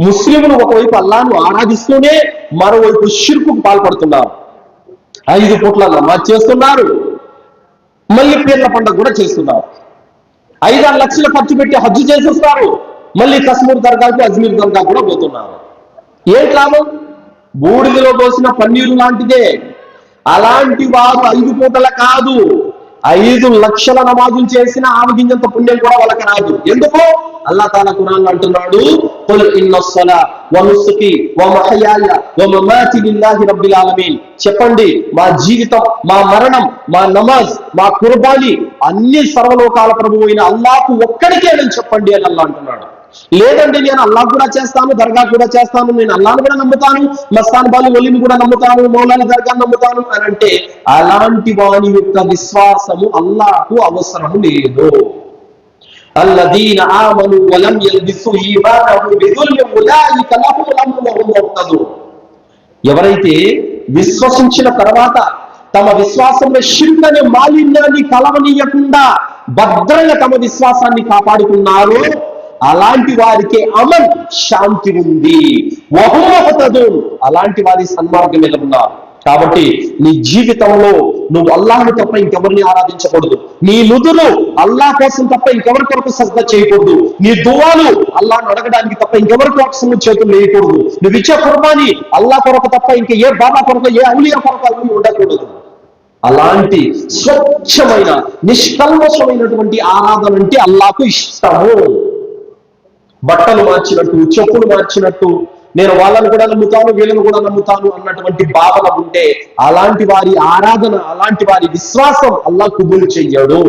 ముస్లింలు ఒకవైపు అల్లాను ఆరాధిస్తూనే మరోవైపు షిర్కుకు పాల్పడుతున్నారు. 5 పూట్ల నమాజ్ చేస్తున్నారు, మళ్ళీ పీర్ల పండుగ కూడా చేస్తున్నారు. 5-6 లక్షలు ఖర్చు పెట్టి హజ్జు చేసేస్తారు, మళ్ళీ కశ్మీర్ దర్గాకు అజ్మీర్ దర్గా కూడా పోతున్నారు. ఏంటి లాభం? బూడిదలో పోసిన పన్నీరు లాంటిదే. అలాంటి వారు 5 పూటల కాదు, 5 లక్షల నమాజులు చేసిన ఆమగింజంత పుణ్యం కూడా వాళ్ళకి రాదు. ఎందుకు? అల్లాహ్ తాలా ఖురాన్ అంటున్నాడు, ఖుల్ ఇన్నస్సలా వనుసుకి వమహయాయ వమమాతి లిల్లాహి రబ్బిల్ ఆలమీన్. చెప్పండి, మా జీవితం, మా మరణం, మా నమాజ్, మా కుర్బానీ అన్ని సర్వలోకాల ప్రభువు అయిన అల్లాహ్కు ఒక్కడికే అని చెప్పండి అని అల్లాహ్ అంటున్నాడు. లేదండి నేను అల్లాహ్ కూడా చేస్తాను, దర్గా కూడా చేస్తాను, నేను అల్లాహ్ని కూడా నమ్ముతాను, మస్తాన్ బాలి వలిని కూడా నమ్ముతాను, మౌలాని దర్గా నమ్ముతాను అని అంటే అలాంటి వాని యొక్క విశ్వాసము అల్లాహ్కు అవసరం లేదు. అల్లదీన ఆమను వలం యల్బిసు ఈమానహుం బిదుల్మి ఉలైక లహుముల్ అమ్ను వహుం ముహ్తదూన్. ఎవరైతే విశ్వసించిన తర్వాత తమ విశ్వాసంలో షిర్క్ అనే మాలిన్యాన్ని కలవనీయకుండా భద్రంగా తమ విశ్వాసాన్ని కాపాడుకున్నారో అలాంటి వారికి అమన్, శాంతి ఉంది. వహుం ముహ్తదూన్, అలాంటి వారి సన్మార్గం మీద ఉన్నారు. కాబట్టి నీ జీవితంలో నువ్వు అల్లాహ్ని తప్ప ఇంకెవరిని ఆరాధించకూడదు. నీ నుదురు అల్లాహ్ కోసం తప్ప ఇంకెవరి కొరకు సజ్దా చేయకూడదు. నీ దువాలు అల్లాహ్ని అడగడానికి తప్ప ఇంకెవరి కోసం చేతులు వేయకూడదు. నువ్వు ఇచ్చే కుర్బానీ అల్లాహ్ కొరకు తప్ప ఇంకా ఏ బాబా కొరకు, ఏ ఔలియా కొరకు అవి ఉండకూడదు. అలాంటి స్వచ్ఛమైన నిష్కల్మషమైనటువంటి ఆరాధన అంటే అల్లాహ్కు ఇష్టము. బట్టలు మార్చినట్టు, చెప్పులు మార్చినట్టు, నేను వాళ్ళని కూడా నమ్ముతాను, వీళ్ళని కూడా నమ్ముతాను అన్నటువంటి భావన ఉంటే అలాంటి వారి ఆరాధన, అలాంటి వారి విశ్వాసం అల్లాహ్ కబూల్ చెయ్యడు.